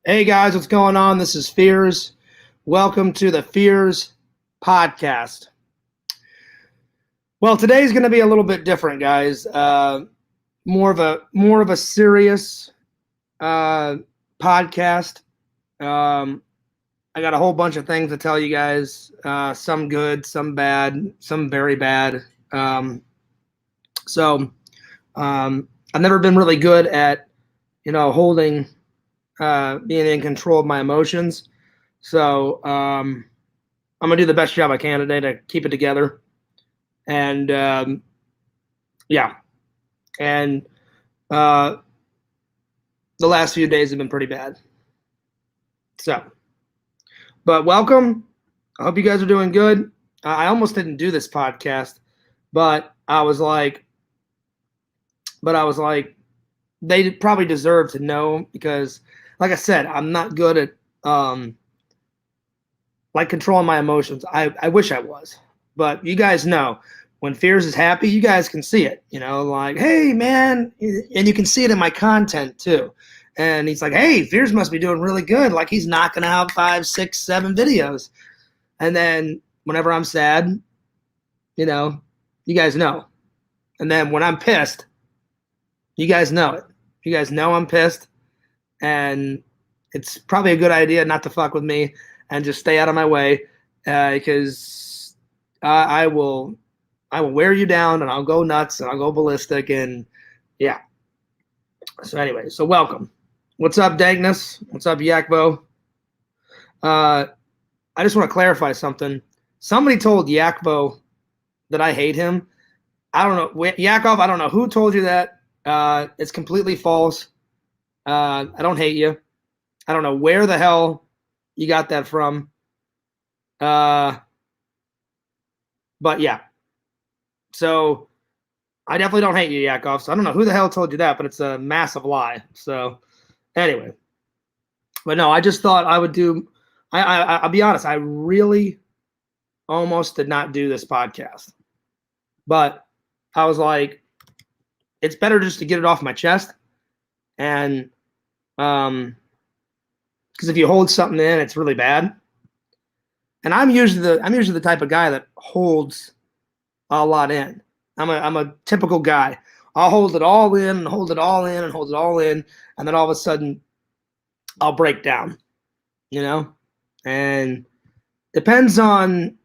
Hey guys, what's going on? This is Fears. Welcome to the Fears podcast. Well, today's going to be a little bit different, guys. More of a serious podcast. I got a whole bunch of things to tell you guys. Some good, some bad, some very bad. So I've never been really good at, holding. Being in control of my emotions. So I'm gonna do the best job I can today to keep it together. And yeah, and the last few days have been pretty bad. So, but welcome. I hope you guys are doing good. I almost didn't do this podcast, but I was like, they probably deserve to know because, like I said, I'm not good at controlling my emotions. I wish I was, but you guys know when Fears is happy, you guys can see it. Like, hey man, and you can see it in my content too. And he's like, hey, Fears must be doing really good. Like he's knocking out 5, 6, 7 videos. And then whenever I'm sad, you guys know. And then when I'm pissed, you guys know it. You guys know I'm pissed. And it's probably a good idea not to fuck with me and just stay out of my way because I will wear you down and I'll go nuts and I'll go ballistic and yeah. So anyway, so welcome. What's up, Dagnus? What's up, Yakbo? I just want to clarify something. Somebody told Yakbo that I hate him. I don't know. Yakov, I don't know who told you that. It's completely false. I don't hate you. I don't know where the hell you got that from. But yeah. So I definitely don't hate you, Yakov. So I don't know who the hell told you that, but it's a massive lie. So anyway. But no, I just thought I would do I'll be honest, I really almost did not do this podcast. But I was like, it's better just to get it off my chest. And because if you hold something in, it's really bad. And I'm usually the type of guy that holds a lot in. I'm a typical guy. I'll hold it all in and hold it all in and hold it all in, and then all of a sudden I'll break down. And depends on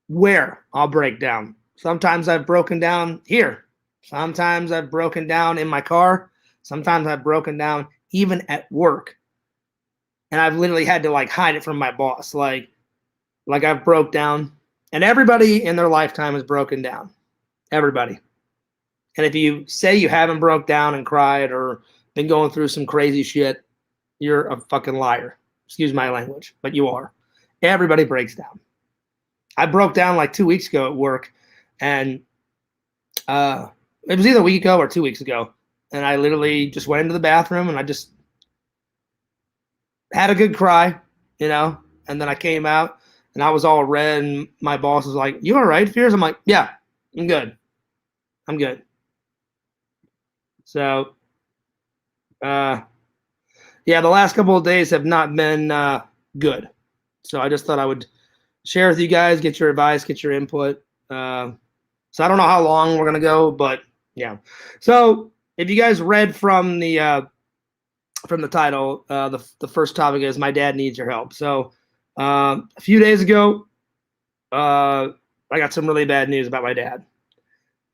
where I'll break down. Sometimes I've broken down here. Sometimes I've broken down in my car. Sometimes I've broken down even at work. And I've literally had to hide it from my boss. Like I've broke down. And everybody in their lifetime has broken down. Everybody. And if you say you haven't broke down and cried or been going through some crazy shit, you're a fucking liar. Excuse my language, but you are. Everybody breaks down. I broke down 2 weeks ago at work. And it was either a week ago or 2 weeks ago. And I literally just went into the bathroom and I just had a good cry, and then I came out and I was all red and my boss was like, you all right, Fears? I'm like, yeah, I'm good. I'm good. So, yeah, the last couple of days have not been good. So I just thought I would share with you guys, get your advice, get your input. So I don't know how long we're going to go, but yeah. So if you guys read from the title, the first topic is My Dad Needs Your Help. So a few days ago, I got some really bad news about my dad.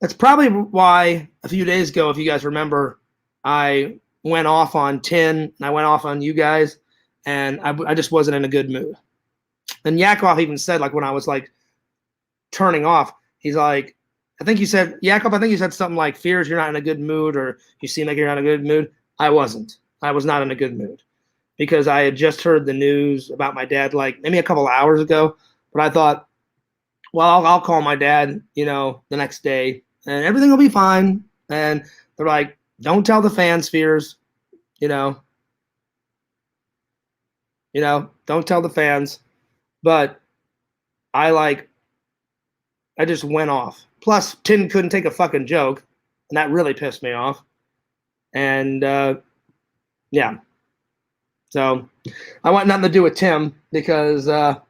That's probably why a few days ago, if you guys remember, I went off on Tin and I went off on you guys, and I just wasn't in a good mood. And Yakov even said, when I was turning off, he's like, Yakov, I think you said something like, Fears, you're not in a good mood, or you seem like you're not in a good mood. I wasn't. I was not in a good mood because I had just heard the news about my dad maybe a couple hours ago. But I thought, well, I'll call my dad, the next day and everything will be fine. And they're like, don't tell the fans, Fears, don't tell the fans. But I just went off. Plus, Tin couldn't take a fucking joke, and that really pissed me off. And yeah. So I want nothing to do with Tim because, some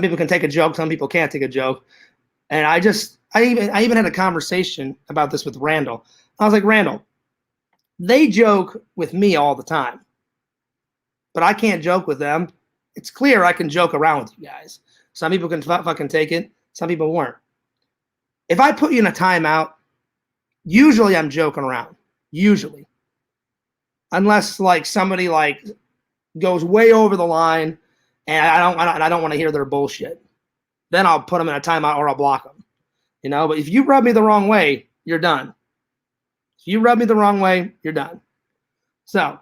people can take a joke, some people can't take a joke. And I even had a conversation about this with Randall. I was like, Randall, they joke with me all the time, but I can't joke with them. It's clear I can joke around with you guys. Some people can fucking take it. Some people weren't. If I put you in a timeout, usually I'm joking around. Usually. Unless like somebody like goes way over the line and I don't want to hear their bullshit. Then I'll put them in a timeout or I'll block them. But if you rub me the wrong way, you're done. If you rub me the wrong way, you're done. So,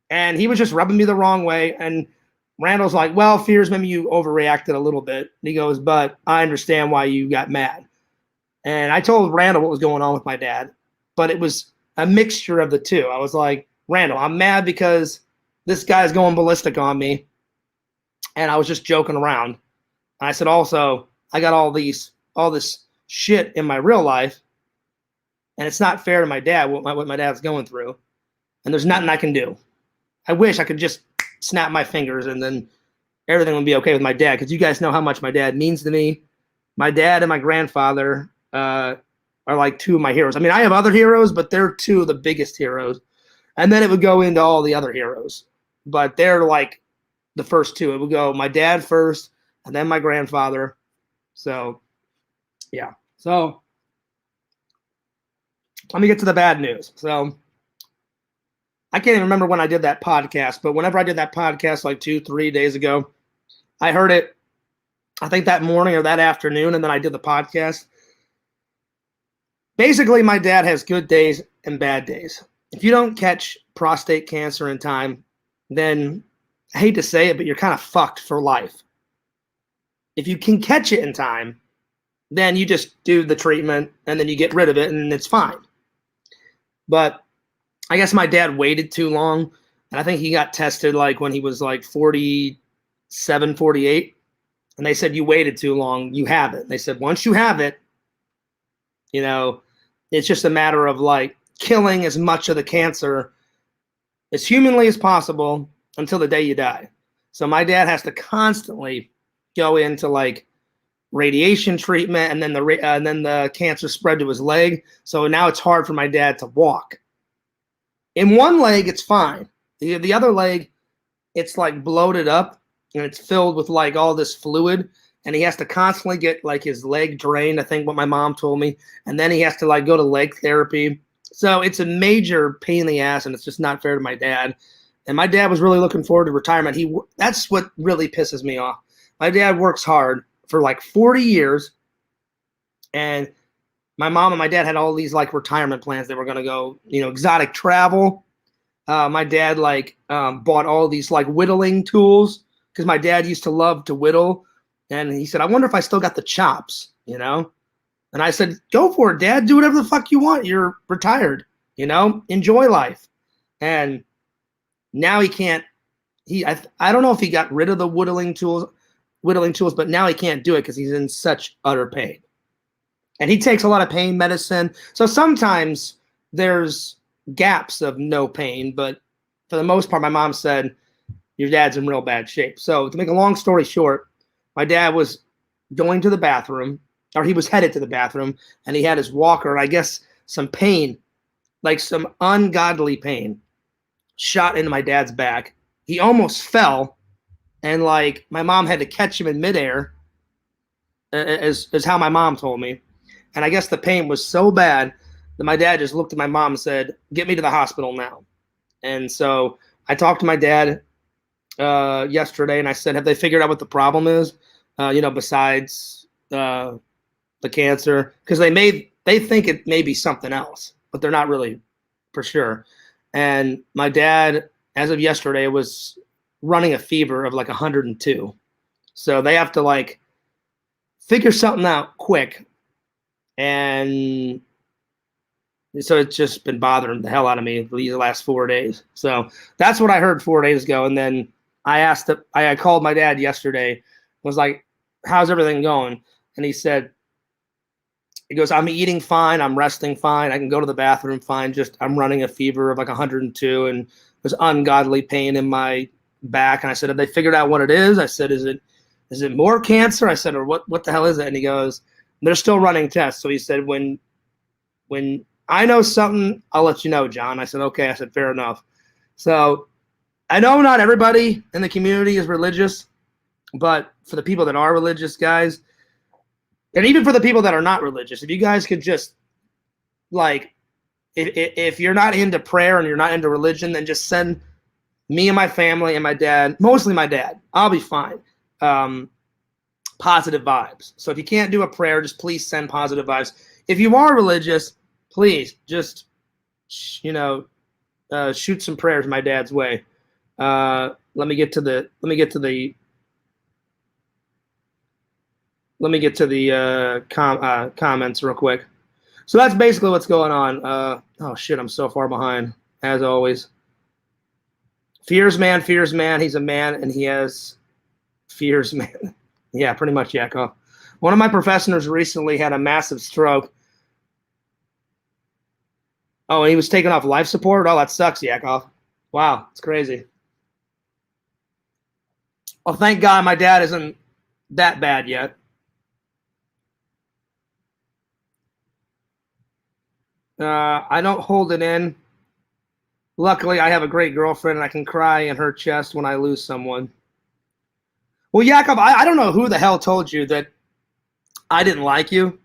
and he was just rubbing me the wrong way. And Randall's like, well, Fears, maybe you overreacted a little bit. And he goes, but I understand why you got mad. And I told Randall what was going on with my dad, but it was a mixture of the two. I was like, Randall, I'm mad because this guy's going ballistic on me. And I was just joking around. And I said, also, I got all this shit in my real life. And it's not fair to my dad, what my dad's going through. And there's nothing I can do. I wish I could just snap my fingers and then everything would be okay with my dad. Because you guys know how much my dad means to me. My dad and my grandfather are like two of my heroes. I mean, I have other heroes, but they're two of the biggest heroes. And then it would go into all the other heroes. But they're like the first two. It would go my dad first and then my grandfather. So, yeah. So, let me get to the bad news. So, I can't even remember when I did that podcast, but whenever I did that podcast like 2-3 days ago, I heard it, I think that morning or that afternoon, and then I did the podcast. Basically, my dad has good days and bad days. If you don't catch prostate cancer in time, then I hate to say it, but you're kind of fucked for life. If you can catch it in time, then you just do the treatment and then you get rid of it and it's fine. But I guess my dad waited too long, and I think he got tested like when he was like 47, 48, and they said, you waited too long, you have it. They said, once you have it, it's just a matter of like killing as much of the cancer as humanly as possible until the day you die. So my dad has to constantly go into like radiation treatment, and then the cancer spread to his leg. So now it's hard for my dad to walk. In one leg, it's fine. The other leg, it's like bloated up and it's filled with like all this fluid, and he has to constantly get like his leg drained. I think what my mom told me, and then he has to like go to leg therapy. So it's a major pain in the ass, and it's just not fair to my dad. And my dad was really looking forward to retirement. That's what really pisses me off. My dad works hard for like 40 years, and my mom and my dad had all these like retirement plans. They were going to go, exotic travel. My dad bought all these like whittling tools because my dad used to love to whittle. And he said, I wonder if I still got the chops, And I said, go for it, Dad. Do whatever the fuck you want. You're retired, enjoy life. And now he can't, I don't know if he got rid of the whittling tools, but now he can't do it because he's in such utter pain. And he takes a lot of pain medicine. So sometimes there's gaps of no pain, but for the most part, my mom said, your dad's in real bad shape. So to make a long story short, my dad was going to the bathroom, or he was headed to the bathroom, and he had his walker, and I guess some pain, like some ungodly pain, shot into my dad's back. He almost fell, and like my mom had to catch him in midair, as how my mom told me. And I guess the pain was so bad that my dad just looked at my mom and said, get me to the hospital now. And so I talked to my dad yesterday, and I said, have they figured out what the problem is, besides the cancer? Because they think it may be something else, but they're not really for sure. And my dad, as of yesterday, was running a fever of like 102. So they have to like figure something out quick. And so it's just been bothering the hell out of me these last 4 days. So that's what I heard 4 days ago. And then I called my dad yesterday, was like, how's everything going? And he said, He goes, I'm eating fine. I'm resting fine. I can go to the bathroom fine. Just I'm running a fever of like 102 and there's ungodly pain in my back. And I said, have they figured out what it is? I said, is it more cancer? I said, or what the hell is it? And he goes, they're still running tests. So he said, when I know something, I'll let you know, John. I said, okay. I said, fair enough. So I know not everybody in the community is religious, but for the people that are religious, guys, and even for the people that are not religious, if you guys could just, like, if you're not into prayer and you're not into religion, then just send me and my family and my dad, mostly my dad, I'll be fine, positive vibes. So if you can't do a prayer, just please send positive vibes. If you are religious, please just, shoot some prayers my dad's way. Let me get to the comments real quick. So that's basically what's going on. Oh shit, I'm so far behind, as always. Fears man. He's a man and he has fears, man. Yeah, pretty much, Yakov. One of my professors recently had a massive stroke. Oh, and he was taken off life support? Oh, that sucks, Yakov. Wow, it's crazy. Well, thank God my dad isn't that bad yet. I don't hold it in. Luckily, I have a great girlfriend, and I can cry in her chest when I lose someone. Well, Yakov, I don't know who the hell told you that I didn't like you.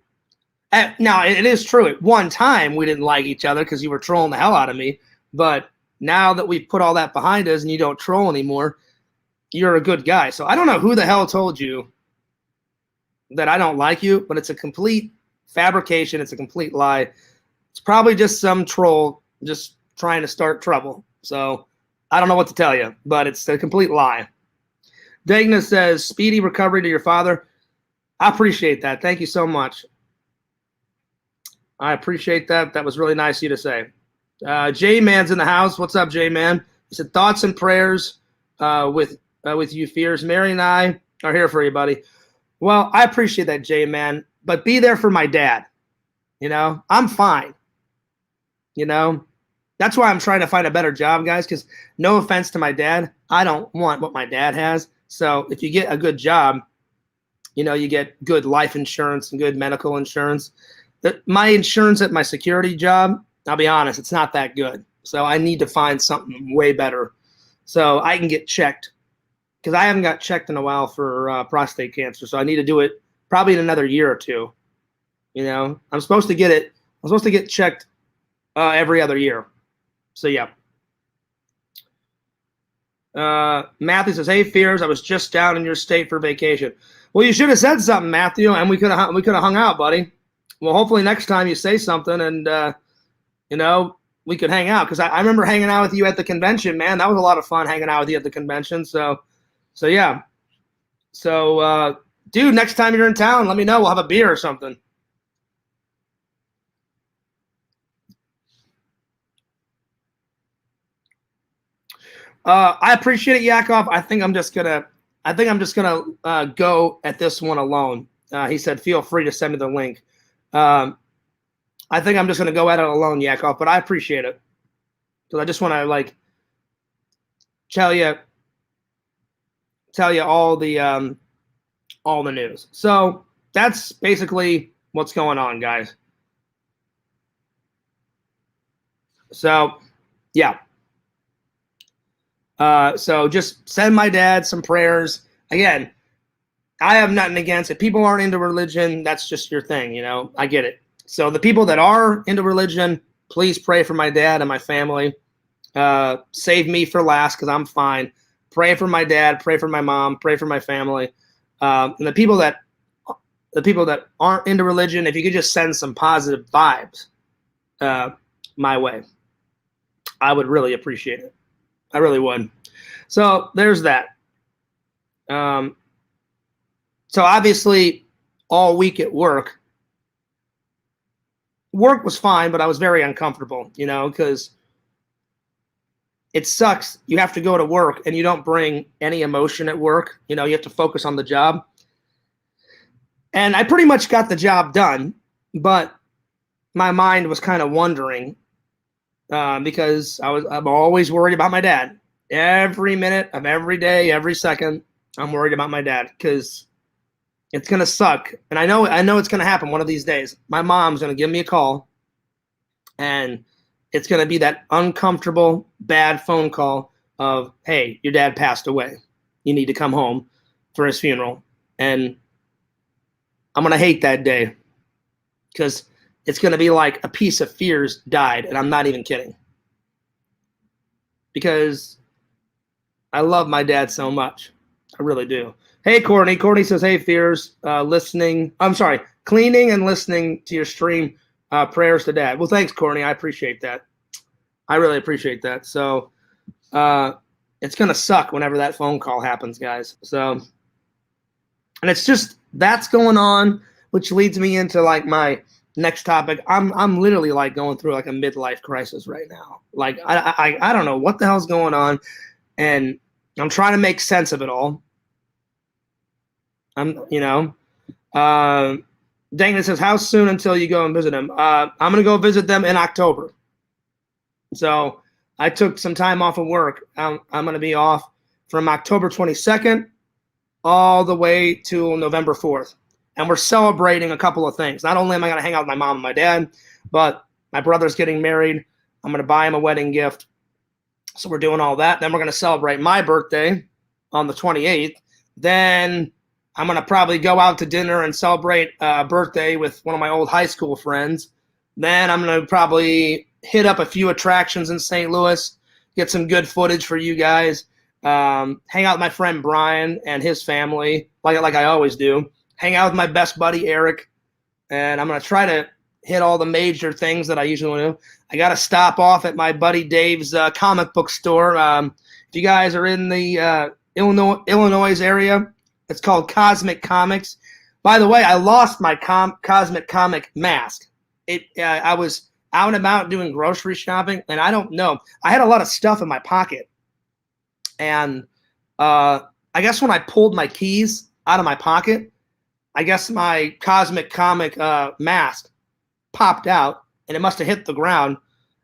Now, it is true. At one time, we didn't like each other because you were trolling the hell out of me. But now that we've put all that behind us and you don't troll anymore, you're a good guy. So I don't know who the hell told you that I don't like you, but it's a complete fabrication. It's a complete lie. It's probably just some troll just trying to start trouble. So I don't know what to tell you, but it's a complete lie. Dagna says, speedy recovery to your father. I appreciate that. Thank you so much. I appreciate that. That was really nice of you to say. J-Man's in the house. What's up, J-Man? He said, thoughts and prayers with you, Fears. Mary and I are here for you, buddy. Well, I appreciate that, J-Man, but be there for my dad. I'm fine. That's why I'm trying to find a better job, guys, because no offense to my dad, I don't want what my dad has. So if you get a good job, you get good life insurance and good medical insurance. My insurance at my security job, I'll be honest, it's not that good. So I need to find something way better so I can get checked, because I haven't got checked in a while for prostate cancer. So I need to do it probably in another year or two. I'm supposed to get checked every other year. So yeah. Matthew says, "Hey, Fears, I was just down in your state for vacation." Well, you should have said something, Matthew, and we could have hung out, buddy. Well, hopefully next time you say something, and we could hang out, because I remember hanging out with you at the convention, man. That was a lot of fun hanging out with you at the convention. So yeah. So dude, next time you're in town, let me know. We'll have a beer or something. I appreciate it, Yakov. I think I'm just gonna go at this one alone. He said, "Feel free to send me the link." I think I'm just gonna go at it alone, Yakov. But I appreciate it, because I just want to tell you all the news. So that's basically what's going on, guys. So yeah. So just send my dad some prayers. Again, I have nothing against it. People aren't into religion. That's just your thing, I get it. So the people that are into religion, please pray for my dad and my family. Save me for last, because I'm fine. Pray for my dad. Pray for my mom. Pray for my family. And the people that aren't into religion, if you could just send some positive vibes my way, I would really appreciate it. I really would. So there's that. So obviously, all week at work was fine, but I was very uncomfortable, because it sucks. You have to go to work and you don't bring any emotion at work. You have to focus on the job. And I pretty much got the job done. but my mind was kind of wondering because I'm always worried about my dad. Every minute of every day, every second, I'm worried about my dad because it's gonna suck. And I know it's gonna happen one of these days. My mom's gonna give me a call, and it's gonna be that uncomfortable, bad phone call of, "Hey, your dad passed away. You need to come home for his funeral." And I'm gonna hate that day because it's gonna be like a piece of fears died, and I'm not even kidding. Because I love my dad so much. I really do. Hey, Courtney. Courtney says, "Hey, Fears, listening. I'm sorry, cleaning and listening to your stream. Prayers to Dad." Well, thanks, Courtney. I appreciate that. I really appreciate that. So, it's gonna suck whenever that phone call happens, guys. So, and it's just that's going on, which leads me into like my next topic. I'm literally like going through like a midlife crisis right now. Like I don't know what the hell's going on, and I'm trying to make sense of it all. Dangman says, "How soon until you go and visit them?" I'm gonna go visit them in October. So I took some time off of work. I'm gonna be off from October 22nd all the way to November 4th. And we're celebrating a couple of things. Not only am I going to hang out with my mom and my dad, but my brother's getting married. I'm going to buy him a wedding gift. So we're doing all that. Then we're going to celebrate my birthday on the 28th. Then I'm going to probably go out to dinner and celebrate a birthday with one of my old high school friends. Then I'm going to probably hit up a few attractions in St. Louis, get some good footage for you guys. Hang out with my friend Brian and his family, like I always do. Hang out with my best buddy Eric, and I'm gonna try to hit all the major things that I usually want to do. I got to stop off at my buddy Dave's comic book store. If you guys are in the Illinois area, it's called Cosmic Comics. By the way, I lost my Cosmic Comic mask. I was out and about doing grocery shopping, and I don't know. I had a lot of stuff in my pocket. And I guess when I pulled my keys out of my pocket, I guess my Cosmic Comic mask popped out, and it must have hit the ground.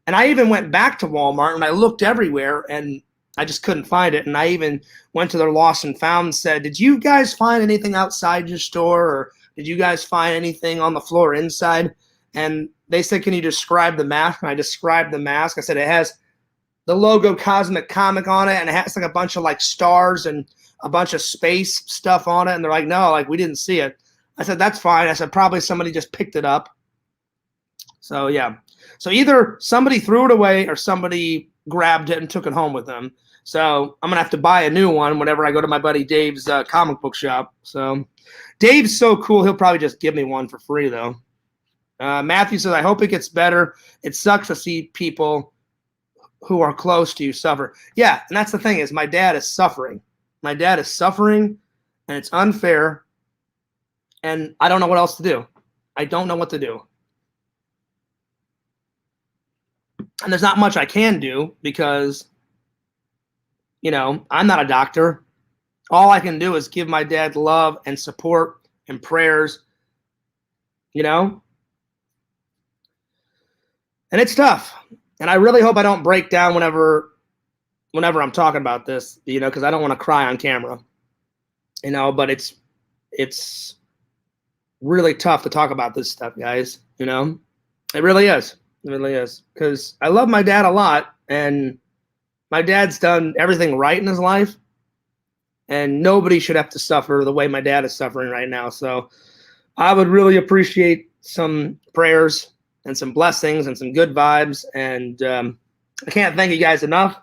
And I even went back to Walmart, and I looked everywhere, and I just couldn't find it. And I even went to their lost and found and said, "Did you guys find anything outside your store, or did you guys find anything on the floor inside?" And they said, "Can you describe the mask?" And I described the mask. I said, "It has the logo Cosmic Comic on it, and it has like a bunch of like stars and a bunch of space stuff on it." And they're like, "No, like we didn't see it." I said, "That's fine." I said, "Probably somebody just picked it up." So yeah. So either somebody threw it away or somebody grabbed it and took it home with them. So I'm gonna have to buy a new one whenever I go to my buddy Dave's comic book shop. So Dave's so cool, he'll probably just give me one for free though. Matthew says, "I hope it gets better. It sucks to see people who are close to you suffer." Yeah, and that's the thing is my dad is suffering. My dad is suffering, and it's unfair, and I don't know what else to do. I don't know what to do. And there's not much I can do because, I'm not a doctor. All I can do is give my dad love and support and prayers, and it's tough. And I really hope I don't break down whenever I'm talking about this, because I don't want to cry on camera, but it's really tough to talk about this stuff, guys. It really is. It really is. Because I love my dad a lot, and my dad's done everything right in his life, and nobody should have to suffer the way my dad is suffering right now. So I would really appreciate some prayers and some blessings and some good vibes. And I can't thank you guys enough.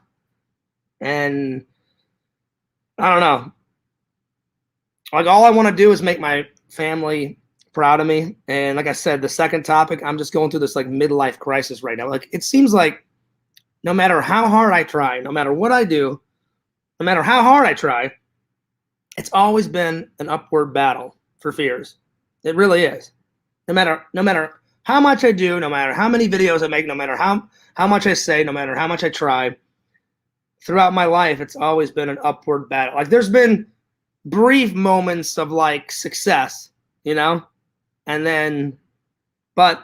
And I don't know. Like, all I want to do is make my family proud of me. And like I said, the second topic, I'm just going through this like midlife crisis right now. Like, it seems like no matter how hard I try, no matter what I do, no matter how hard I try, it's always been an upward battle for Fears. It really is. No matter how much I do, no matter how many videos I make, no matter how much I say, no matter how much I try, throughout my life, it's always been an upward battle. Like, there's been brief moments of like success, and then But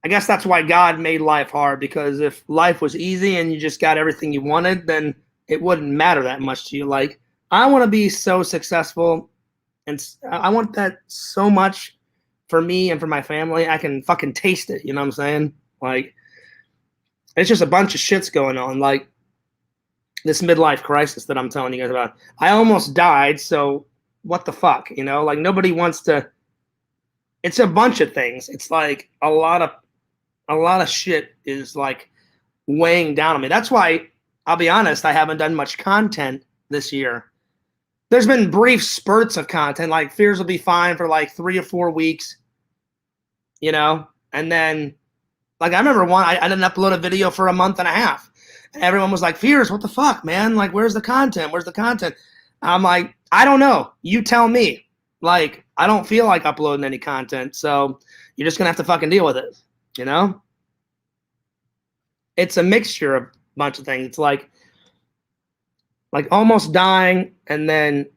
I guess that's why God made life hard, because if life was easy and you just got everything you wanted, then it wouldn't matter that much to you. Like, I want to be so successful, and I want that so much for me and for my family. I can fucking taste it. You know what I'm saying? Like, it's just a bunch of shits going on. Like, this midlife crisis that I'm telling you guys about. I almost died, so what the fuck? You know, like, nobody wants to. It's a bunch of things. It's like a lot of shit is like weighing down on me. That's why, I'll be honest, I haven't done much content this year. There's been brief spurts of content, like Fears will be fine for like 3 or 4 weeks, you know, and then, like, I remember I didn't upload a video for a month and a half. And everyone was like, Fears, what the fuck, man? Like, where's the content? Where's the content? I'm like, I don't know. You tell me. Like, I don't feel like uploading any content, so you're just gonna have to fucking deal with it, you know? It's a mixture of a bunch of things. It's like almost dying, and then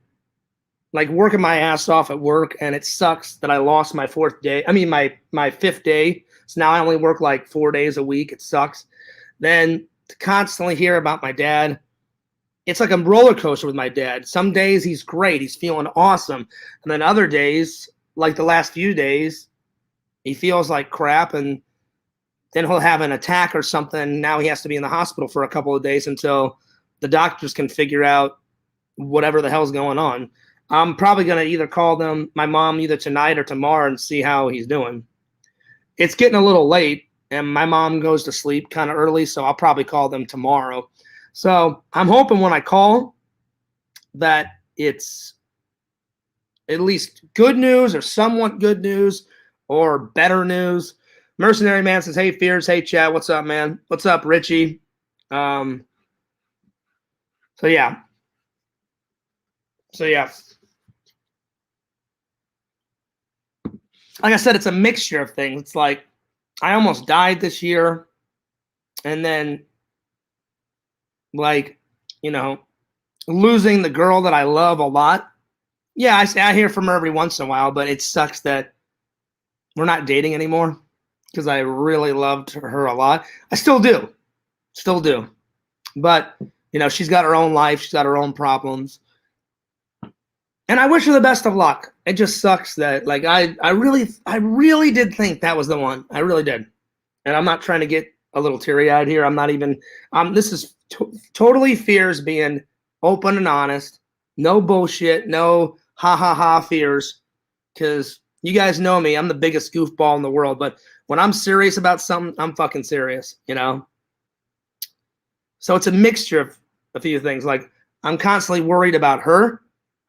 like working my ass off at work, and it sucks that I lost my 4th day. I mean, my 5th day. So now I only work like 4 days a week. It sucks. Then to constantly hear about my dad, it's like a roller coaster with my dad. Some days he's great, he's feeling awesome, and then other days, like the last few days, he feels like crap, and then he'll have an attack or something. Now he has to be in the hospital for a couple of days until the doctors can figure out whatever the hell's going on. I'm probably going to either call my mom either tonight or tomorrow and see how he's doing. It's getting a little late, and my mom goes to sleep kind of early, so I'll probably call them tomorrow. So I'm hoping when I call that it's at least good news or somewhat good news or better news. Mercenary Man says, hey, Fears. Hey, Chad. What's up, man? What's up, Richie? So, yeah. Like I said, it's a mixture of things. It's like I almost died this year. And then, like, you know, losing the girl that I love a lot. Yeah, I hear from her every once in a while, but it sucks that we're not dating anymore, because I really loved her a lot. I still do. But, you know, she's got her own life. She's got her own problems. And I wish her the best of luck. It just sucks that, like, I really did think that was the one. I really did. And I'm not trying to get a little teary-eyed here. I'm not even, this is totally Fears being open and honest. No bullshit. No ha Fears. Because you guys know me. I'm the biggest goofball in the world. But when I'm serious about something, I'm fucking serious, you know? So it's a mixture of a few things. Like, I'm constantly worried about her.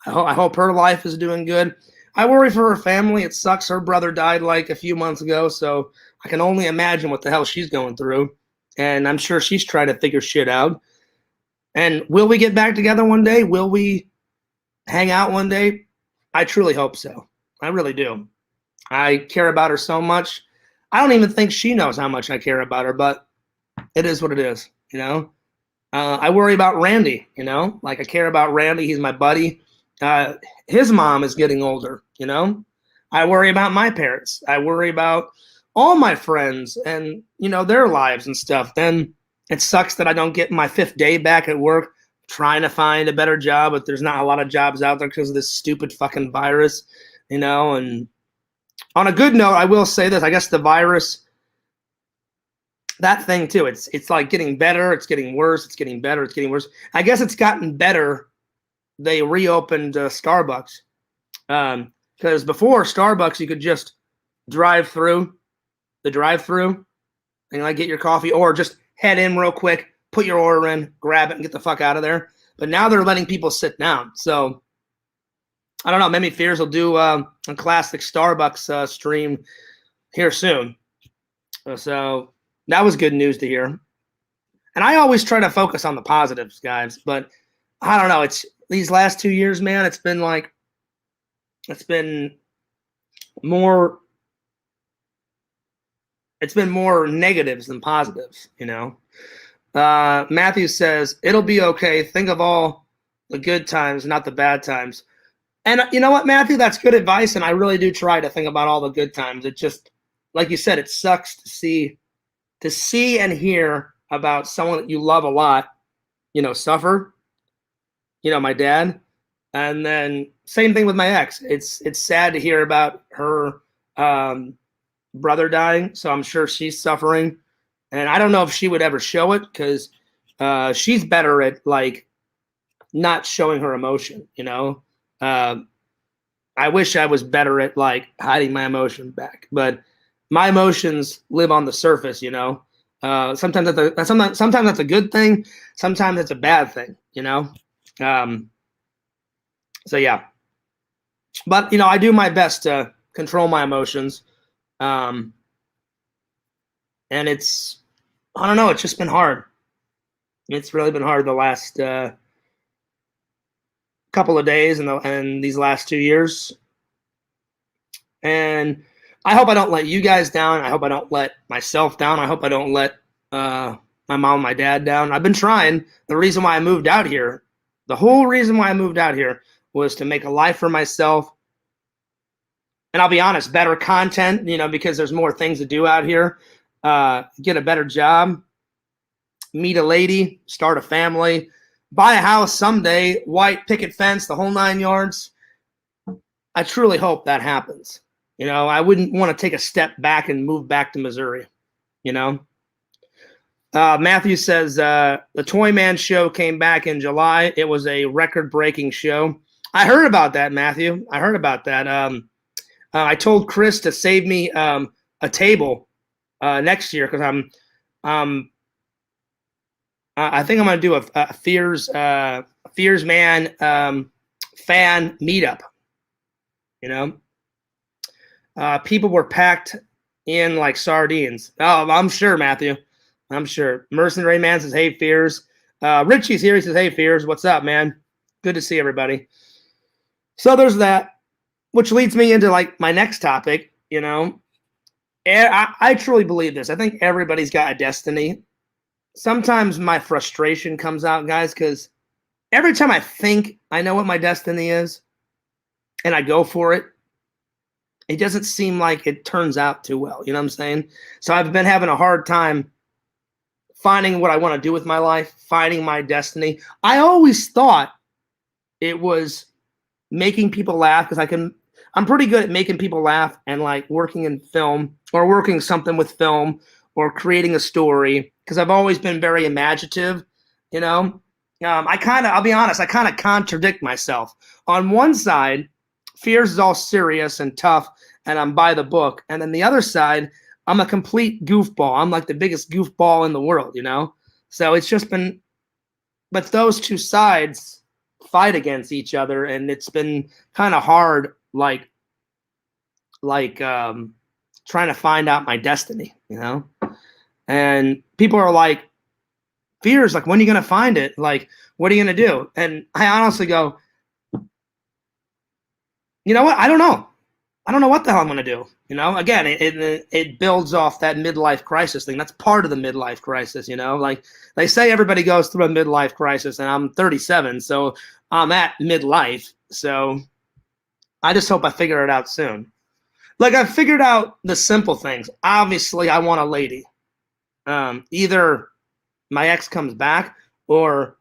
I hope her life is doing good. I worry for her family. It sucks. Her brother died like a few months ago, so I can only imagine what the hell she's going through. And I'm sure she's trying to figure shit out. And will we get back together one day? Will we hang out one day? I truly hope so. I really do. I care about her so much. I don't even think she knows how much I care about her, but it is what it is, you know? I worry about Randy, you know? Like, I care about Randy. He's my buddy. His mom is getting older, you know? I worry about my parents. I worry about all my friends and, you know, their lives and stuff. Then it sucks that I don't get my 5th day back at work, trying to find a better job, but there's not a lot of jobs out there because of this stupid fucking virus, you know? And on a good note, I will say this. I guess the virus, that thing too, it's like getting better, it's getting worse, it's getting better, it's getting worse. I guess it's gotten better. They reopened Starbucks, because before Starbucks you could just drive through the drive-through and like get your coffee, or just head in real quick, put your order in, grab it, and get the fuck out of there. But now they're letting people sit down. So I don't know. Maybe Fears will do a classic Starbucks stream here soon. So that was good news to hear. And I always try to focus on the positives, guys, but I don't know. It's these last 2 years, man, it's been more negatives than positives, you know? Matthew says, it'll be okay. Think of all the good times, not the bad times. And you know what, Matthew? That's good advice, and I really do try to think about all the good times. It just, like you said, it sucks to see and hear about someone that you love a lot, suffer. My dad, and then same thing with my ex. It's sad to hear about her brother dying, so I'm sure she's suffering, and I don't know if she would ever show it because she's better at like not showing her emotion. I wish I was better at like hiding my emotion back, but my emotions live on the surface. Sometimes that's a good thing. Sometimes it's a bad thing. So yeah, but I do my best to control my emotions, and it's I don't know. It's just been hard. It's really been hard the last couple of days and these last 2 years. And I hope I don't let you guys down. I hope I don't let myself down. I hope I don't let my mom and my dad down. I've been trying. The reason why I moved out here, the whole reason why I moved out here was to make a life for myself. And I'll be honest, better content, because there's more things to do out here. Get a better job, meet a lady, start a family, buy a house someday, white picket fence, the whole 9 yards. I truly hope that happens. I wouldn't want to take a step back and move back to Missouri. Matthew says the Toy Man show came back in July. It was a record-breaking show. I heard about that, Matthew. I heard about that. I told Chris to save me a table next year because I think I'm going to do a Fears Man fan meetup. People were packed in like sardines. Oh, I'm sure, Matthew. I'm sure. Mercenary Man says, hey, Fears. Richie's here. He says, hey, Fears. What's up, man? Good to see everybody. So there's that, which leads me into like my next topic. I truly believe this. I think everybody's got a destiny. Sometimes my frustration comes out, guys, because every time I think I know what my destiny is and I go for it, it doesn't seem like it turns out too well. You know what I'm saying? So I've been having a hard time finding what I want to do with my life, finding my destiny. I always thought it was making people laugh because I'm pretty good at making people laugh and like working in film or working something with film or creating a story because I've always been very imaginative. I'll be honest, I kind of contradict myself. On one side, Fears is all serious and tough and I'm by the book. And then the other side, I'm a complete goofball. I'm like the biggest goofball in the world, So it's just been, but those two sides fight against each other, and it's been kind of hard, like trying to find out my destiny, And people are like, Fears, like, when are you gonna find it? Like, what are you gonna do? And I honestly go, you know what? I don't know. I don't know what the hell I'm going to do. Again, it builds off that midlife crisis thing. That's part of the midlife crisis, Like they say everybody goes through a midlife crisis, and I'm 37, so I'm at midlife. So I just hope I figure it out soon. Like I figured out the simple things. Obviously, I want a lady. Either my ex comes back or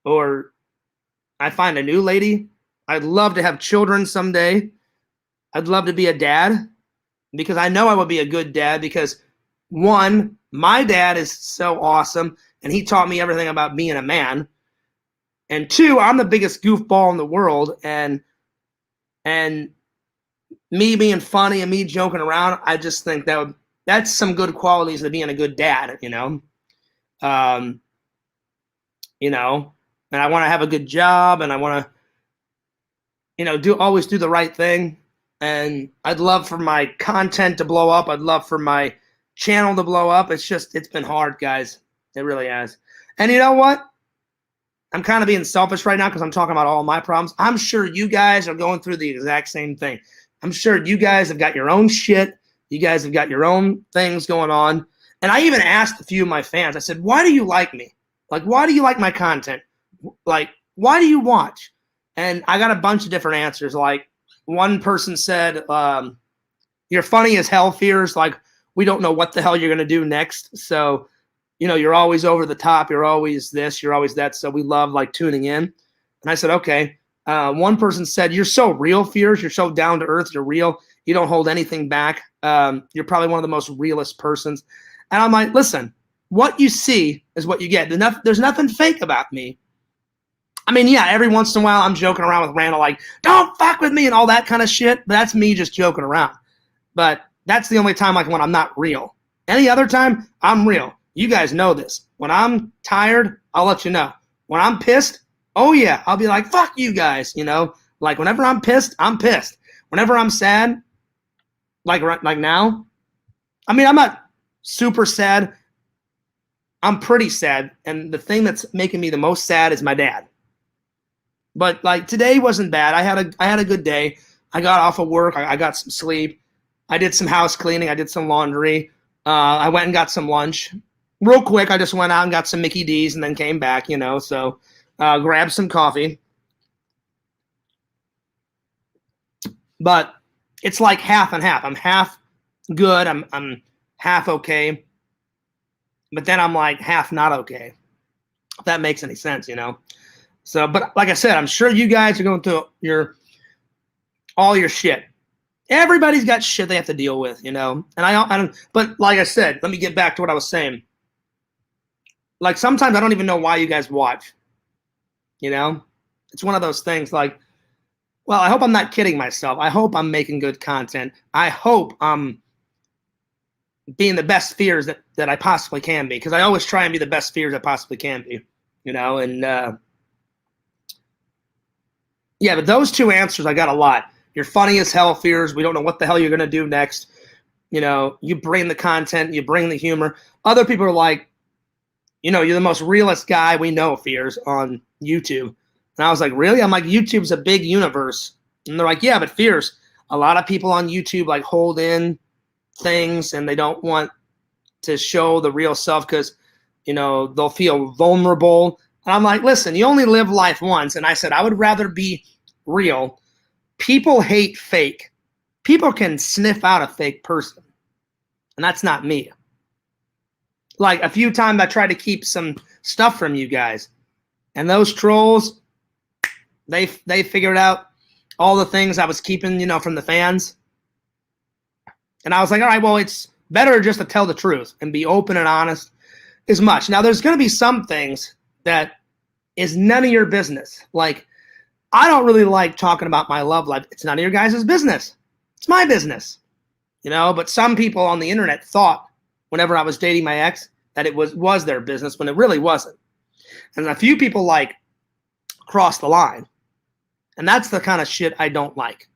I find a new lady. I'd love to have children someday. I'd love to be a dad because I know I would be a good dad because, one, my dad is so awesome and he taught me everything about being a man. And two, I'm the biggest goofball in the world, and me being funny and me joking around, I just think that's some good qualities of being a good dad, And I want to have a good job, and I want to always do the right thing. And I'd love for my content to blow up. I'd love for my channel to blow up. It's been hard, guys. It really has. And you know what? I'm kind of being selfish right now because I'm talking about all my problems. I'm sure you guys are going through the exact same thing. I'm sure you guys have got your own shit. You guys have got your own things going on. And I even asked a few of my fans, I said, why do you like me? Like, why do you like my content? Like, why do you watch? And I got a bunch of different answers. Like one person said, you're funny as hell, Fears. Like, we don't know what the hell you're going to do next. So, you know, you're always over the top. You're always this, you're always that. So we love like tuning in. And I said, okay. One person said, you're so real, Fears. You're so down to earth. You're real. You don't hold anything back. You're probably one of the most realist persons. And I'm like, listen, what you see is what you get. There's nothing fake about me. I mean, yeah, every once in a while I'm joking around with Randall, like, don't fuck with me and all that kind of shit. But that's me just joking around. But that's the only time like when I'm not real. Any other time, I'm real. You guys know this. When I'm tired, I'll let you know. When I'm pissed, oh yeah, I'll be like, fuck you guys, you know? Like whenever I'm pissed, I'm pissed. Whenever I'm sad, like now, I mean, I'm not super sad. I'm pretty sad. And the thing that's making me the most sad is my dad. But like today wasn't bad. I had a good day. I got off of work. I got some sleep. I did some house cleaning. I did some laundry. I went and got some lunch. Real quick, I just went out and got some Mickey D's and then came back, you know. So grabbed some coffee. But it's like half and half. I'm half good. I'm half okay. But then I'm like half not okay. If that makes any sense, you know. So, but like I said, I'm sure you guys are going through all your shit. Everybody's got shit they have to deal with, you know. And I don't. But like I said, let me get back to what I was saying. Like sometimes I don't even know why you guys watch. You know, it's one of those things. Like, well, I hope I'm not kidding myself. I hope I'm making good content. I hope I'm being the best Fears that I possibly can be, because I always try and be the best Fears I possibly can be. You know, and yeah, but those two answers I got a lot. You're funny as hell, Fears. We don't know what the hell you're going to do next. You know, you bring the content, you bring the humor. Other people are like, you know, you're the most realist guy we know, Fears, on YouTube. And I was like, really? I'm like, YouTube's a big universe. And they're like, yeah, but Fears, a lot of people on YouTube like hold in things and they don't want to show the real self because, you know, they'll feel vulnerable. And I'm like, listen, you only live life once. And I said, I would rather be real. People hate fake. People can sniff out a fake person. And that's not me. Like a few times I tried to keep some stuff from you guys. And those trolls, they figured out all the things I was keeping, you know, from the fans. And I was like, all right, well, it's better just to tell the truth and be open and honest as much. Now, there's going to be some things that is none of your business. Like, I don't really like talking about my love life. It's none of your guys' business. It's my business, you know. But some people on the internet thought whenever I was dating my ex that it was their business when it really wasn't. And a few people like crossed the line. And that's the kind of shit I don't like.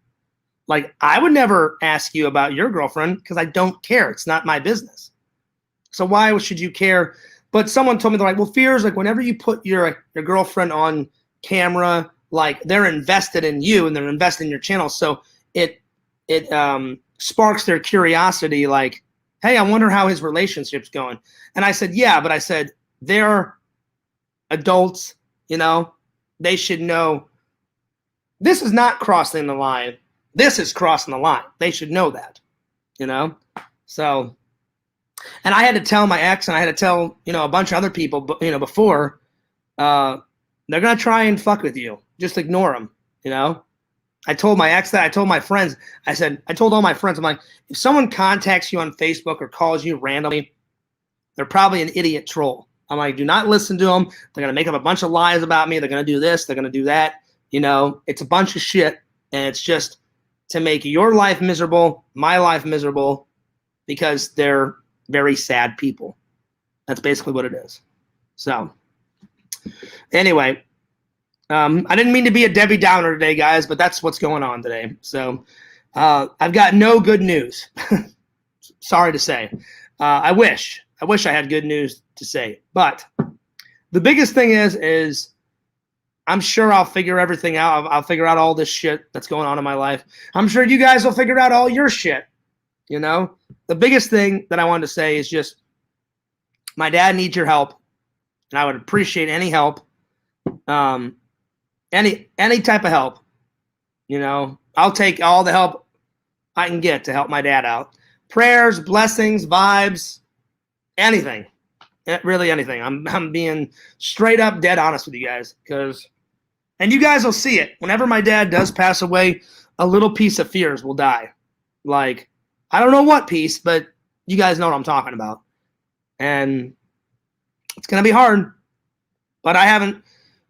Like, I would never ask you about your girlfriend because I don't care. It's not my business. So why should you care? But someone told me, they're like, well, Fears, like whenever you put your girlfriend on camera, like they're invested in you and they're invested in your channel. So it sparks their curiosity. Like, hey, I wonder how his relationship's going. And I said, yeah, but I said, they're adults, you know, they should know this is not crossing the line. This is crossing the line. They should know that, you know? So, and I had to tell my ex and I had to tell, you know, a bunch of other people, you know, before, they're going to try and fuck with you. Just ignore them, you know? I told my ex that. I told my friends. I told all my friends, I'm like, if someone contacts you on Facebook or calls you randomly, they're probably an idiot troll. I'm like, do not listen to them. They're going to make up a bunch of lies about me. They're going to do this. They're going to do that. You know, it's a bunch of shit. And it's just to make your life miserable, my life miserable, because they're very sad people. That's basically what it is. So, anyway, I didn't mean to be a Debbie Downer today, guys, but that's what's going on today. So, I've got no good news. Sorry to say. I wish I had good news to say. But the biggest thing is I'm sure I'll figure everything out. I'll figure out all this shit that's going on in my life. I'm sure you guys will figure out all your shit, you know? The biggest thing that I wanted to say is just my dad needs your help, and I would appreciate any help. Any type of help. You know, I'll take all the help I can get to help my dad out. Prayers, blessings, vibes, anything. Really anything. I'm being straight up dead honest with you guys, and you guys will see it. Whenever my dad does pass away, a little piece of fears will die. Like, I don't know what piece, but you guys know what I'm talking about. And it's going to be hard. But I haven't,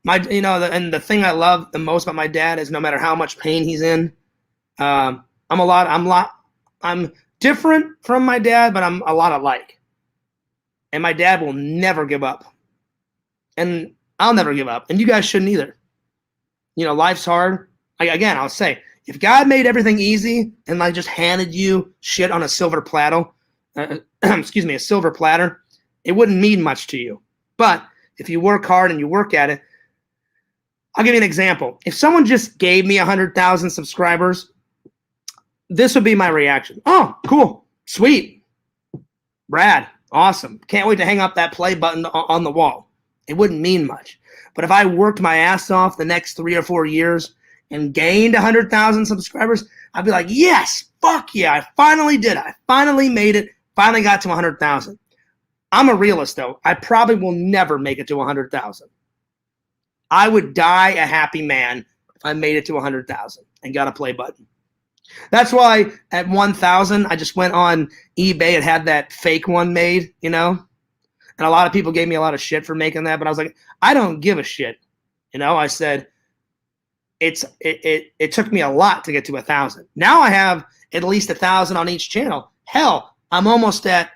and the thing I love the most about my dad is no matter how much pain he's in, I'm different from my dad, but I'm a lot alike. And my dad will never give up. And I'll never give up. And you guys shouldn't either. You know, life's hard. Again, I'll say, if God made everything easy and like just handed you shit on a silver platter, a silver platter, it wouldn't mean much to you. But if you work hard and you work at it, I'll give you an example. If someone just gave me 100,000 subscribers, this would be my reaction. Oh, cool, sweet, Brad, awesome. Can't wait to hang up that play button on the wall. It wouldn't mean much. But if I worked my ass off the next 3 or 4 years and gained 100,000 subscribers, I'd be like, yes, fuck yeah, I finally did it. I finally made it, finally got to 100,000. I'm a realist, though. I probably will never make it to 100,000. I would die a happy man if I made it to 100,000 and got a play button. That's why at 1,000, I just went on eBay and had that fake one made, you know? And a lot of people gave me a lot of shit for making that, but I was like, I don't give a shit. You know, I said, it took me a lot to get to 1,000. Now I have at least 1,000 on each channel. Hell, I'm almost at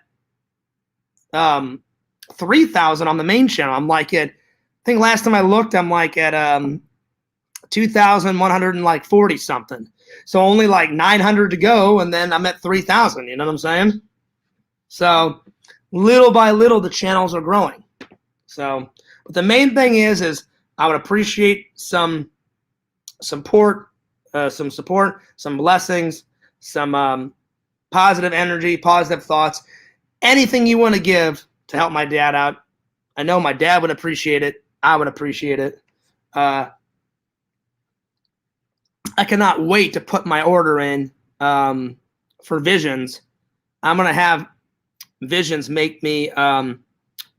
3,000 on the main channel. I'm like at, I think last time I looked, I'm like at 2,140 something. So only like 900 to go, and then I'm at 3,000. You know what I'm saying? So little by little, the channels are growing. So, but the main thing is I would appreciate some support, some blessings, some positive energy, positive thoughts, anything you want to give to help my dad out. I know my dad would appreciate it. I would appreciate it. I cannot wait to put my order in for Visions. I'm going to have Visions make me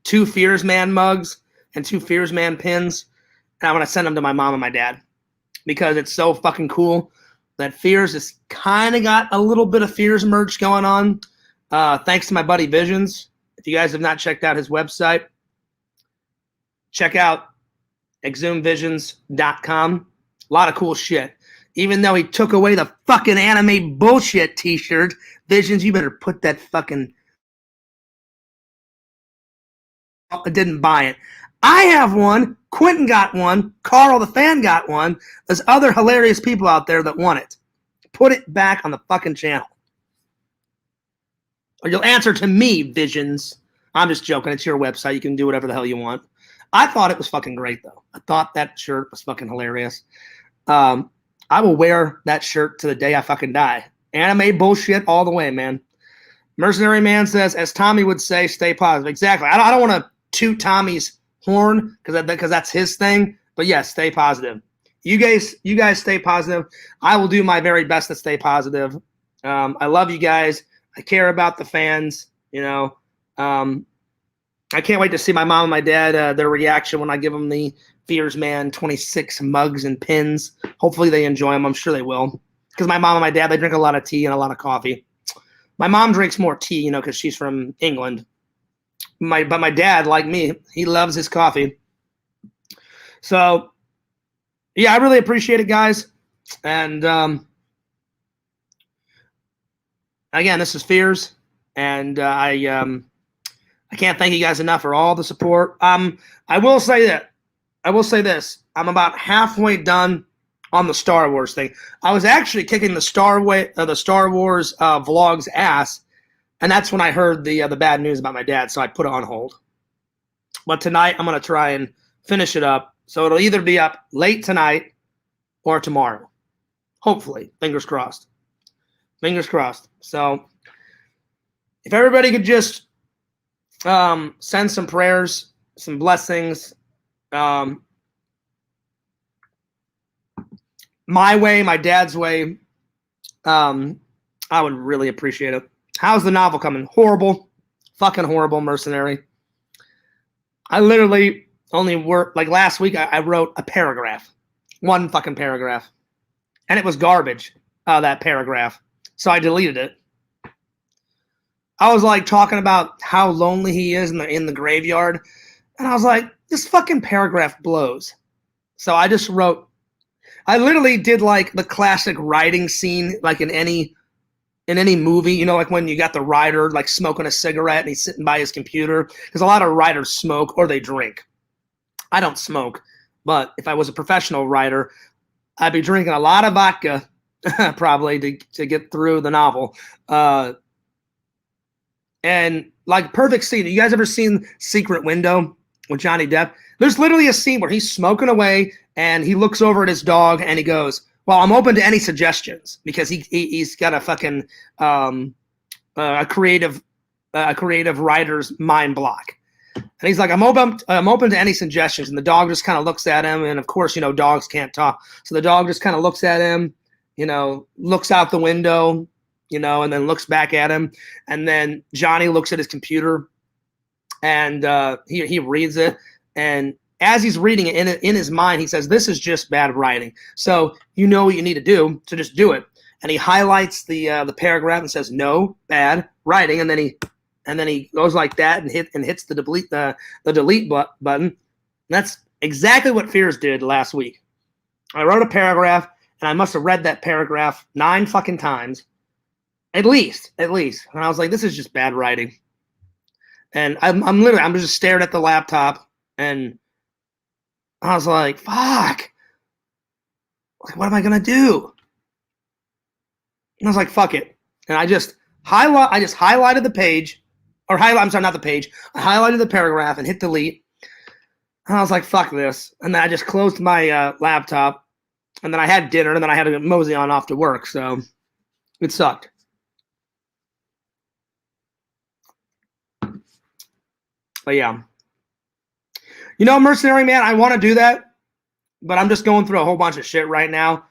2 Fears Man mugs and 2 Fears Man pins. And I'm going to send them to my mom and my dad because it's so fucking cool that Fears has kind of got a little bit of Fears merch going on. Thanks to my buddy Visions. If you guys have not checked out his website, check out exhumevisions.com. A lot of cool shit. Even though he took away the fucking anime bullshit t-shirt, Visions, you better put that fucking... I didn't buy it. I have one. Quentin got one. Carl the fan got one. There's other hilarious people out there that want it. Put it back on the fucking channel. Or you'll answer to me, Visions. I'm just joking. It's your website. You can do whatever the hell you want. I thought it was fucking great, though. I thought that shirt was fucking hilarious. I will wear that shirt to the day I fucking die. Anime bullshit all the way, man. Mercenary Man says, as Tommy would say, stay positive. Exactly. I don't want to toot Tommy's horn because that's his thing. But yes, stay positive. You guys stay positive. I will do my very best to stay positive. I love you guys. I care about the fans. You know, I can't wait to see my mom and my dad, their reaction when I give them the Fears Man 26 mugs and pins. Hopefully they enjoy them. I'm sure they will. Because my mom and my dad, they drink a lot of tea and a lot of coffee. My mom drinks more tea, you know, because she's from England. But my dad, like me, he loves his coffee. So, yeah, I really appreciate it, guys. And, again, this is Fears. And I can't thank you guys enough for all the support. I will say this. I'm about halfway done on the Star Wars thing. I was actually kicking the Star Wars vlogs ass, and that's when I heard the bad news about my dad, so I put it on hold. But tonight I'm going to try and finish it up, so it'll either be up late tonight or tomorrow. Hopefully. Fingers crossed. Fingers crossed. So if everybody could just send some prayers, some blessings, my way, my dad's way, I would really appreciate it. How's the novel coming? Horrible. Fucking horrible, Mercenary. I literally only worked, like last week, I wrote a paragraph. One fucking paragraph. And it was garbage, that paragraph. So I deleted it. I was like talking about how lonely he is in the graveyard. And I was like, this fucking paragraph blows. So I just wrote, I literally did like the classic writing scene, like in any movie, you know, like when you got the writer like smoking a cigarette and he's sitting by his computer, because a lot of writers smoke or they drink. I don't smoke, but if I was a professional writer, I'd be drinking a lot of vodka probably to get through the novel. And like perfect scene. You guys ever seen Secret Window with Johnny Depp? There's literally a scene where he's smoking away and he looks over at his dog and he goes, well, I'm open to any suggestions, because he's got a fucking a creative writer's mind block, and he's like, I'm open to any suggestions, and the dog just kind of looks at him, and of course, you know, dogs can't talk, so the dog just kind of looks at him, you know, looks out the window, you know, and then looks back at him, and then Johnny looks at his computer, and he reads it, and as he's reading it in his mind, he says, this is just bad writing. So you know what you need to do, so just do it. And he highlights the paragraph and says, no, bad writing. And then he goes like that and hits the delete button. And that's exactly what Fears did last week. I wrote a paragraph, and I must have read that paragraph 9 fucking times. At least. And I was like, this is just bad writing. And I'm just staring at the laptop, and I was like, fuck. What am I gonna do? And I was like, fuck it. And I just highlighted the page, I'm sorry, not the page. I highlighted the paragraph and hit delete. And I was like, fuck this. And then I just closed my laptop, and then I had dinner, and then I had to mosey on off to work. So it sucked. But yeah. You know, Mercenary Man, I want to do that, but I'm just going through a whole bunch of shit right now.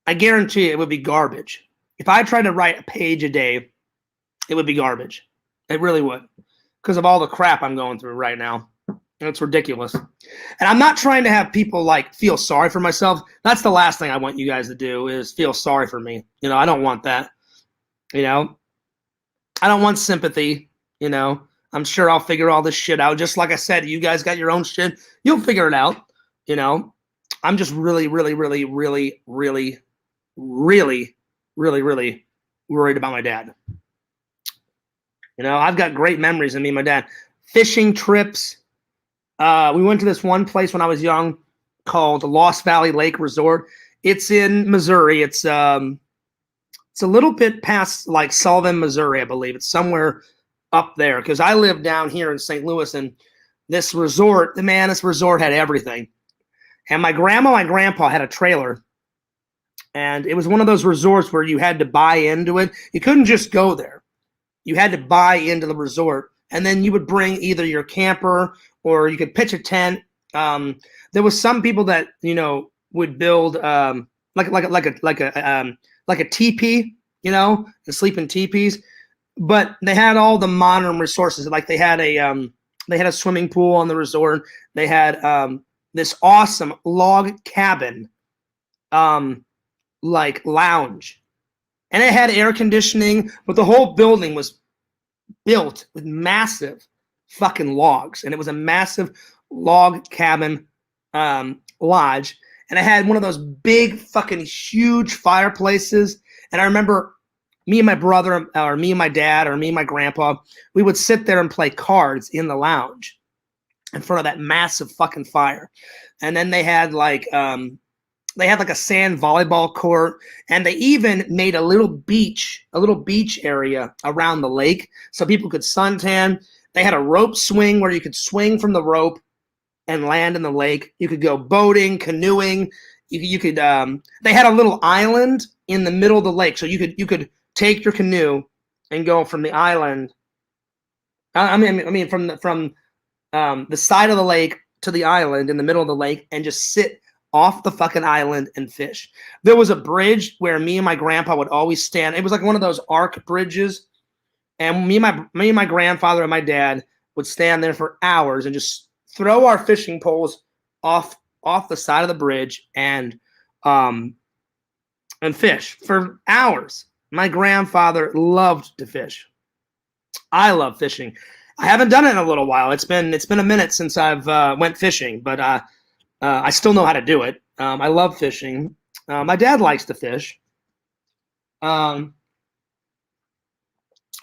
I guarantee it would be garbage. If I tried to write a page a day, it would be garbage. It really would, because of all the crap I'm going through right now. It's ridiculous. And I'm not trying to have people like feel sorry for myself. That's the last thing I want you guys to do, is feel sorry for me. You know, I don't want that. You know, I don't want sympathy. You know, I'm sure I'll figure all this shit out. Just like I said, you guys got your own shit. You'll figure it out. You know, I'm just really worried about my dad. You know, I've got great memories of me and my dad. Fishing trips. We went to this one place when I was young called Lost Valley Lake Resort. It's in Missouri. It's a little bit past like Sullivan, Missouri, I believe. It's somewhere up there, because I live down here in St. Louis, and this resort had everything. And my grandma and grandpa had a trailer, and it was one of those resorts where you had to buy into it. You couldn't just go there. You had to buy into the resort, and then you would bring either your camper or you could pitch a tent. There was some people that, you know, would build like a teepee, you know, and sleep in teepees. But they had all the modern resources. Like they had a swimming pool on the resort. They had this awesome log cabin, like lounge, and it had air conditioning. But the whole building was built with massive fucking logs, and it was a massive log cabin lodge. And it had one of those big fucking huge fireplaces. And I remember me and my brother, or me and my dad, or me and my grandpa, we would sit there and play cards in the lounge in front of that massive fucking fire. And then they had like a sand volleyball court, and they even made a little beach area around the lake so people could suntan. They had a rope swing where you could swing from the rope and land in the lake. You could go boating, canoeing. You could they had a little island in the middle of the lake, so you could take your canoe and go from the island. From the side of the lake to the island in the middle of the lake, and just sit off the fucking island and fish. There was a bridge where me and my grandpa would always stand. It was like one of those arc bridges. And me and my grandfather and my dad would stand there for hours and just throw our fishing poles off the side of the bridge and fish for hours. My grandfather loved to fish. I love fishing. I haven't done it in a little while. It's been a minute since I've went fishing, but I still know how to do it. I love fishing. My dad likes to fish.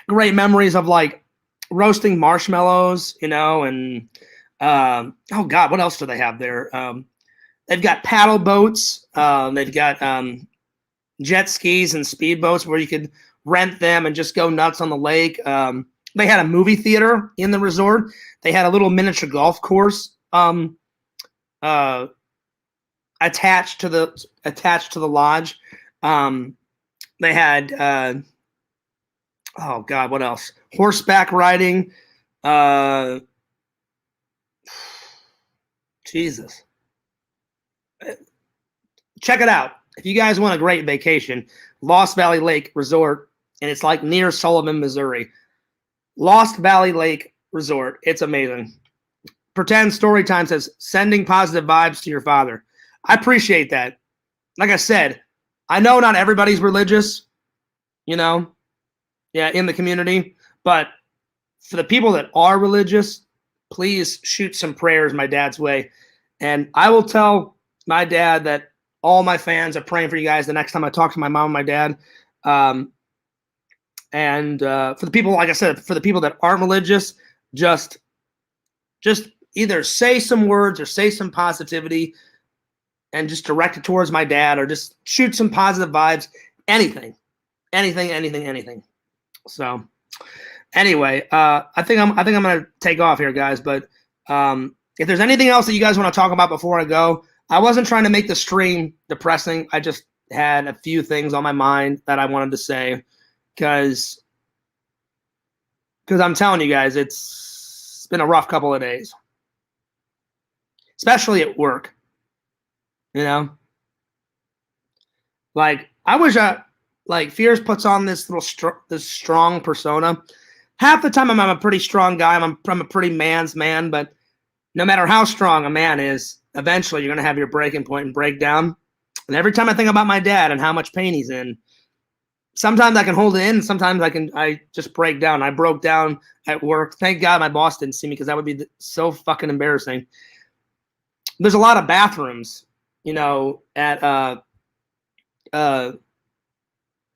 Great memories of like roasting marshmallows, you know, and oh God, what else do they have there? They've got paddle boats. They've got jet skis and speedboats where you could rent them and just go nuts on the lake. They had a movie theater in the resort. They had a little miniature golf course attached to the lodge. They had oh God, what else? Horseback riding. Jesus. Check it out. If you guys want a great vacation, Lost Valley Lake Resort, and it's like near Sullivan, Missouri. Lost Valley Lake Resort. It's amazing. Pretend Storytime says, sending positive vibes to your father. I appreciate that. Like I said, I know not everybody's religious, you know, in the community, but for the people that are religious, please shoot some prayers my dad's way. And I will tell my dad that all my fans are praying for you guys the next time I talk to my mom and my dad. And for the people, like I said, for the people that aren't religious, just either say some words or say some positivity and just direct it towards my dad, or just shoot some positive vibes. Anything. So anyway, I think I'm gonna take off here, guys. But if there's anything else that you guys want to talk about before I go, I wasn't trying to make the stream depressing. I just had a few things on my mind that I wanted to say, because I'm telling you guys, it's been a rough couple of days, especially at work. You know, like I wish like Fierce puts on this little this strong persona. Half the time I'm a pretty strong guy. I'm a pretty man's man, but no matter how strong a man is, eventually you're going to have your breaking point and break down. And every time I think about my dad and how much pain he's in, sometimes I can hold it in. Sometimes I just break down. I broke down at work. Thank God my boss didn't see me, because that would be so fucking embarrassing. There's a lot of bathrooms, you know, at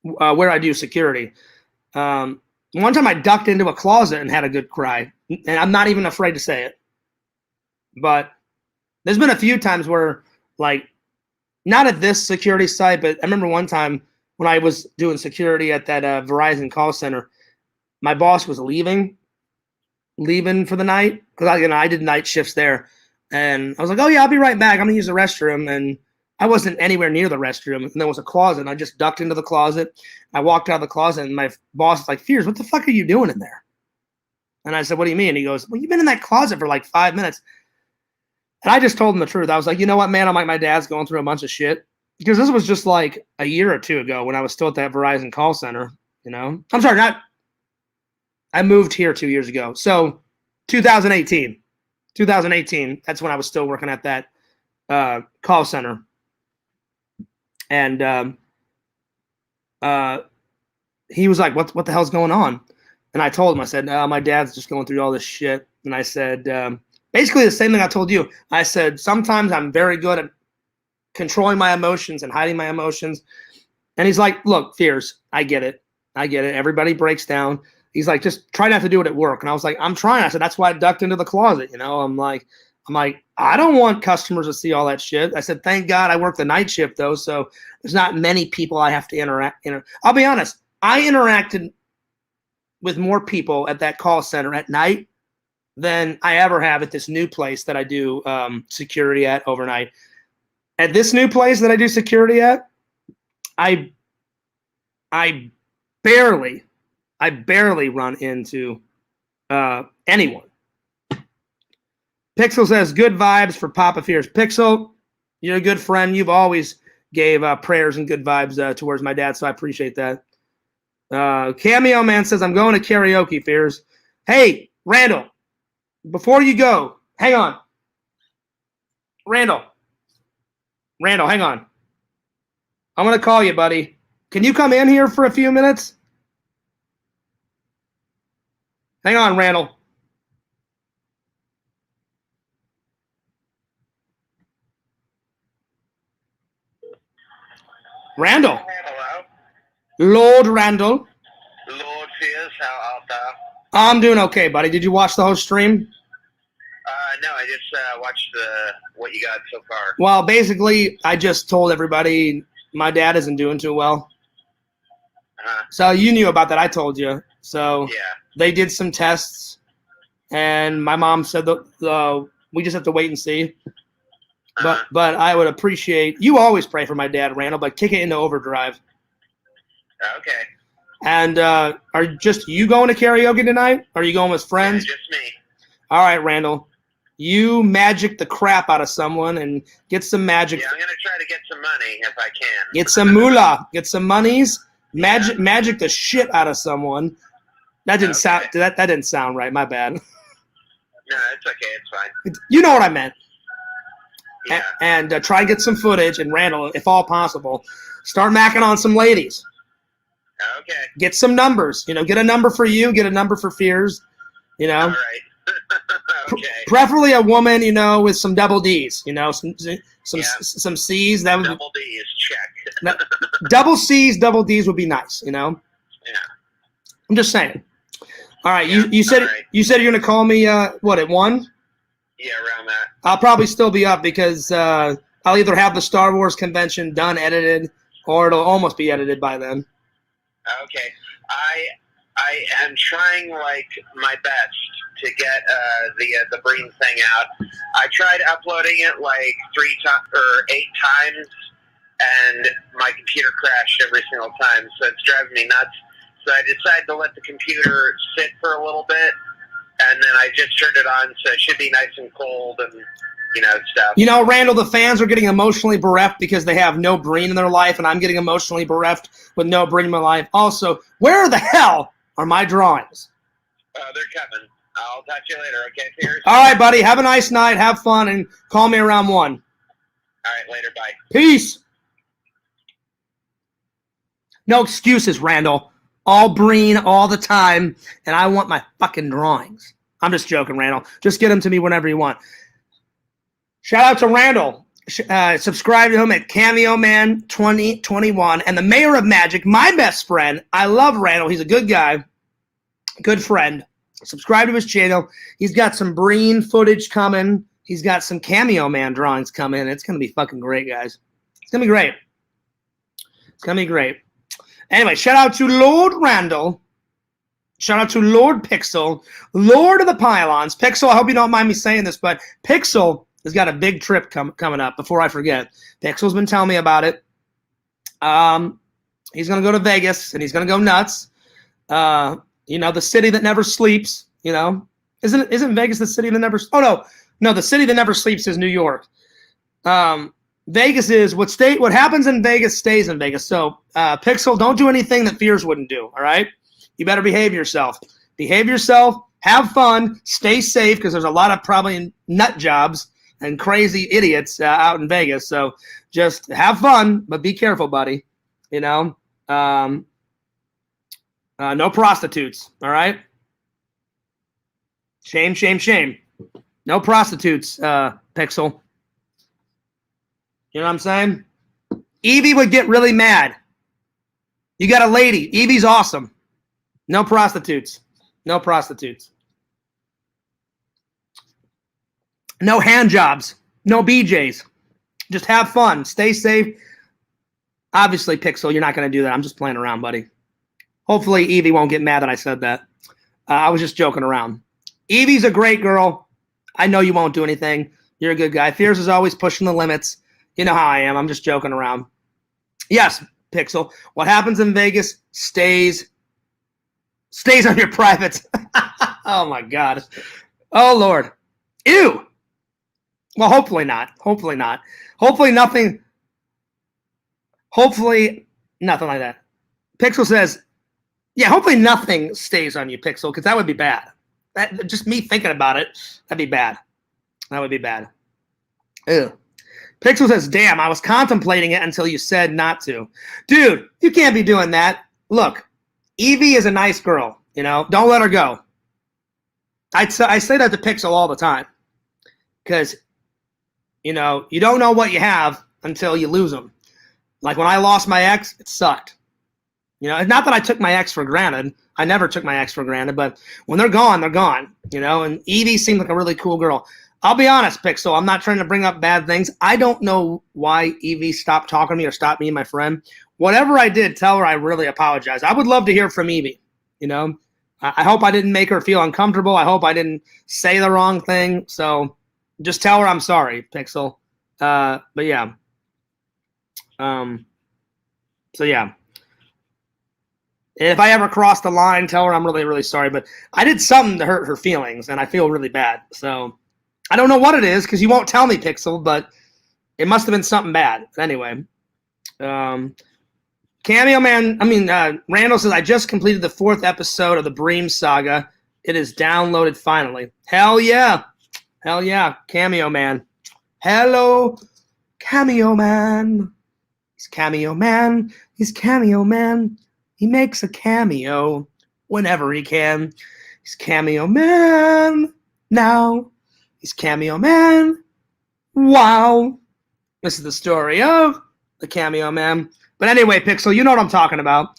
where I do security. One time I ducked into a closet and had a good cry, and I'm not even afraid to say it. But there's been a few times where, like, not at this security site, but I remember one time when I was doing security at that Verizon call center, my boss was leaving for the night, because I did night shifts there, and I was like, oh yeah, I'll be right back. I'm gonna use the restroom, and I wasn't anywhere near the restroom, and there was a closet, and I just ducked into the closet. I walked out of the closet, and my boss was like, Fears, what the fuck are you doing in there? And I said, what do you mean? And he goes, well, you've been in that closet for like 5 minutes. And I just told him the truth. I was like, you know what, man? I'm like, my dad's going through a bunch of shit. Because this was just like a year or two ago when I was still at that Verizon call center, you know? I'm sorry, I moved here 2 years ago. So 2018, that's when I was still working at that call center. And he was like, what the hell's going on? And I told him, I said, my dad's just going through all this shit. And I said, basically the same thing I told you. I said, sometimes I'm very good at controlling my emotions and hiding my emotions. And he's like, look, Fears, I get it. Everybody breaks down. He's like, just try not to do it at work. And I was like, I'm trying. I said, that's why I ducked into the closet. You know, I'm like, I don't want customers to see all that shit. I said, thank God I work the night shift though. So there's not many people I have to interact. I'll be honest. I interacted with more people at that call center at night than I ever have at this new place that I do security at overnight. At this new place that I do security at, I barely run into anyone. Pixel says, good vibes for Papa Fears. Pixel, You're a good friend. You've always gave prayers and good vibes towards my dad, so I appreciate that. Cameo Man says, I'm going to karaoke, Fears. Hey, Randall, before you go, hang on. Randall, hang on. I'm going to call you, buddy. Can you come in here for a few minutes? Hang on, Randall. Randall. Hello. Lord Randall. Lord Fears, how art thou? I'm doing okay, buddy. Did you watch the whole stream? No, I just watched what you got so far. Well, basically, I just told everybody my dad isn't doing too well. So you knew about that. I told you. So yeah, they did some tests, and my mom said we just have to wait and see. But I would appreciate you always pray for my dad, Randall, but kick it into overdrive. Okay. And are just you going to karaoke tonight? Or are you going with friends? Yeah, just me. All right, Randall. You magic the crap out of someone and get some magic. Yeah, I'm gonna try to get some money if I can. Get some moolah. Get some monies. Magic the shit out of someone. That didn't sound that didn't sound right. My bad. No, it's okay. It's fine. You know what I meant. Yeah. And try and get some footage. And Randall, if all possible, start macking on some ladies. Okay. Get some numbers. You know, get a number for you. Get a number for Fears. You know. All right. Okay. Preferably a woman, you know, with some double D's. You know, some C's. That would double D is check. Double C's, double D's would be nice. You know. Yeah. I'm just saying. All right. Yeah, You said all right. you said you're gonna call me. What at 1? Yeah, around that. I'll probably still be up because I'll either have the Star Wars convention done, edited, or it'll almost be edited by then. Okay. I am trying like my best to get the Breen thing out. I tried uploading it like 8 times, and my computer crashed every single time, so it's driving me nuts. So I decided to let the computer sit for a little bit, and then I just turned it on, so it should be nice and cold and, you know, stuff. You know, Randall, the fans are getting emotionally bereft because they have no Breen in their life, and I'm getting emotionally bereft with no Breen in my life. Also, where the hell are my drawings? They're coming. I'll talk to you later, okay, Fears? All right, buddy. Have a nice night. Have fun, and call me around 1. All right, later. Bye. Peace. No excuses, Randall. All Breen all the time, and I want my fucking drawings. I'm just joking, Randall. Just get them to me whenever you want. Shout out to Randall. Subscribe to him at Cameo Man 2021 and the Mayor of Magic, my best friend. I love Randall. He's a good guy, good friend. Subscribe to his channel. He's got some Breen footage coming. He's got some Cameo Man drawings coming. It's going to be fucking great, guys. It's going to be great. It's going to be great. Anyway, shout out to Lord Randall. Shout out to Lord Pixel, Lord of the Pylons. Pixel, I hope you don't mind me saying this, but Pixel has got a big trip coming up before I forget. Pixel's been telling me about it. He's going to go to Vegas, and he's going to go nuts. You know, the city that never sleeps, you know. Isn't Vegas the city that never – oh, no, the city that never sleeps is New York. Vegas is what happens in Vegas stays in Vegas. So, Pixel, don't do anything that Fears wouldn't do, all right? You better behave yourself. Behave yourself. Have fun. Stay safe because there's a lot of probably nut jobs and crazy idiots out in Vegas. So just have fun, but be careful, buddy. You know, no prostitutes, all right? Shame, shame, shame. No prostitutes, Pixel. You know what I'm saying? Evie would get really mad. You got a lady. Evie's awesome. No prostitutes. No prostitutes. No hand jobs. No BJs. Just have fun. Stay safe. Obviously, Pixel, you're not going to do that. I'm just playing around, buddy. Hopefully, Evie won't get mad that I said that. I was just joking around. Evie's a great girl. I know you won't do anything. You're a good guy. Fears is always pushing the limits. You know how I am. I'm just joking around. Yes, Pixel. What happens in Vegas stays on your privates. Oh, my God. Oh, Lord. Ew. Well, hopefully not. Hopefully not. Hopefully nothing. Hopefully nothing like that. Pixel says, yeah, hopefully nothing stays on you, Pixel, because that would be bad. Just me thinking about it, that'd be bad. That would be bad. Ew. Pixel says, damn, I was contemplating it until you said not to. Dude, you can't be doing that. Look, Evie is a nice girl, you know? Don't let her go. I say that to Pixel all the time because, you know, you don't know what you have until you lose them. Like when I lost my ex, it sucked. You know, it's not that I took my ex for granted. I never took my ex for granted, but when they're gone, you know, and Evie seemed like a really cool girl. I'll be honest, Pixel, I'm not trying to bring up bad things. I don't know why Evie stopped talking to me or stopped being my friend. Whatever I did, tell her I really apologize. I would love to hear from Evie, you know. I hope I didn't make her feel uncomfortable. I hope I didn't say the wrong thing. So just tell her I'm sorry, Pixel. But yeah. So yeah. If I ever cross the line, tell her I'm really, really sorry. But I did something to hurt her feelings, and I feel really bad. So I don't know what it is because you won't tell me, Pixel, but it must have been something bad. Anyway. Cameo Man, Randall says, I just completed the 4th episode of the Bream Saga. It is downloaded finally. Hell yeah. Hell yeah. Cameo Man. Hello, Cameo Man. He's Cameo Man. He's Cameo Man. He makes a cameo whenever he can. He's Cameo Man. Now. He's Cameo Man. Wow. This is the story of the Cameo Man. But anyway, Pixel, you know what I'm talking about.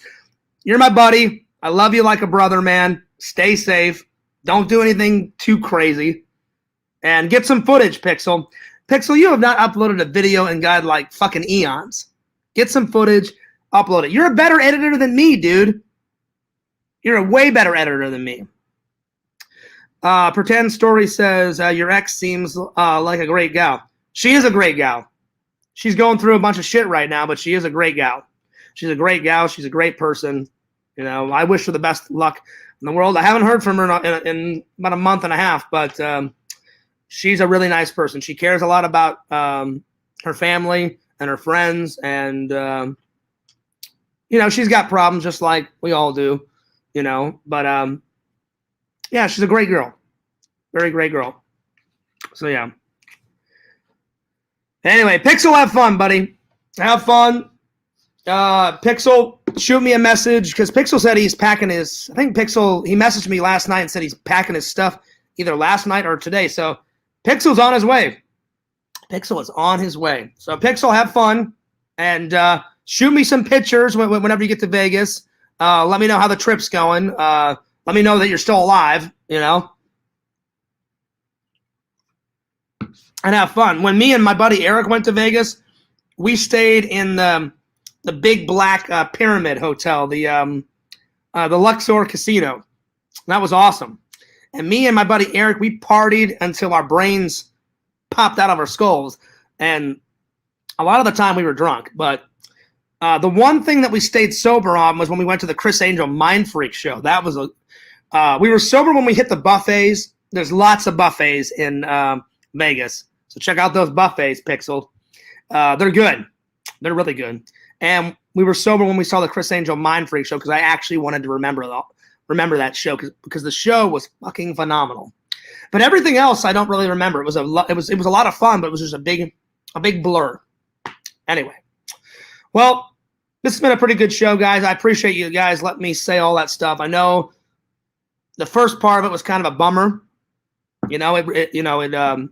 You're my buddy. I love you like a brother, man. Stay safe. Don't do anything too crazy. And get some footage, Pixel. Pixel, you have not uploaded a video in God like fucking eons. Get some footage. Upload it. You're a better editor than me, dude. You're a way better editor than me. Pretend Story says, your ex seems like a great gal. She is a great gal. She's going through a bunch of shit right now, but she is a great gal. She's a great gal. She's a great person. You know, I wish her the best luck in the world. I haven't heard from her in about a month and a half, but she's a really nice person. She cares a lot about her family and her friends, and you know, she's got problems just like we all do, you know. But yeah, she's a great girl. Very great girl. So yeah. Anyway, Pixel, have fun, buddy. Have fun. Pixel, shoot me a message because Pixel said he's packing his. I think Pixel, he messaged me last night and said he's packing his stuff either last night or today. So Pixel's on his way. Pixel is on his way. So Pixel, have fun and shoot me some pictures whenever you get to Vegas. Let me know how the trip's going. Let me know that you're still alive. You know. And have fun. When me and my buddy Eric went to Vegas, we stayed in the big black pyramid hotel, the Luxor Casino. That was awesome. And me and my buddy Eric, we partied until our brains popped out of our skulls. And a lot of the time we were drunk. But the one thing that we stayed sober on was when we went to the Chris Angel Mind Freak show. That was we were sober when we hit the buffets. There's lots of buffets in Vegas. So check out those buffets, Pixel. They're good. They're really good. And we were sober when we saw the Chris Angel Mind Freak show because I actually wanted to remember that show because the show was fucking phenomenal. But everything else I don't really remember. It was a lot of fun, but it was just a big blur. Anyway, well, this has been a pretty good show, guys. I appreciate you guys letting me say all that stuff. I know the first part of it was kind of a bummer. You know, there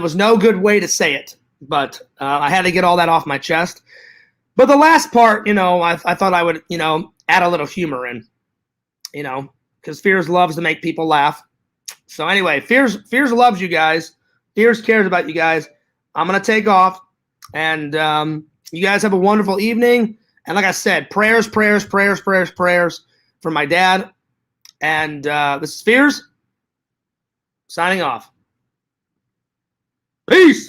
was no good way to say it, but I had to get all that off my chest. But the last part, you know, I thought I would, you know, add a little humor in, you know, because Fears loves to make people laugh. So anyway, Fears loves you guys. Fears cares about you guys. I'm gonna take off, and you guys have a wonderful evening. And like I said, prayers for my dad. And this is Fears signing off. Peace.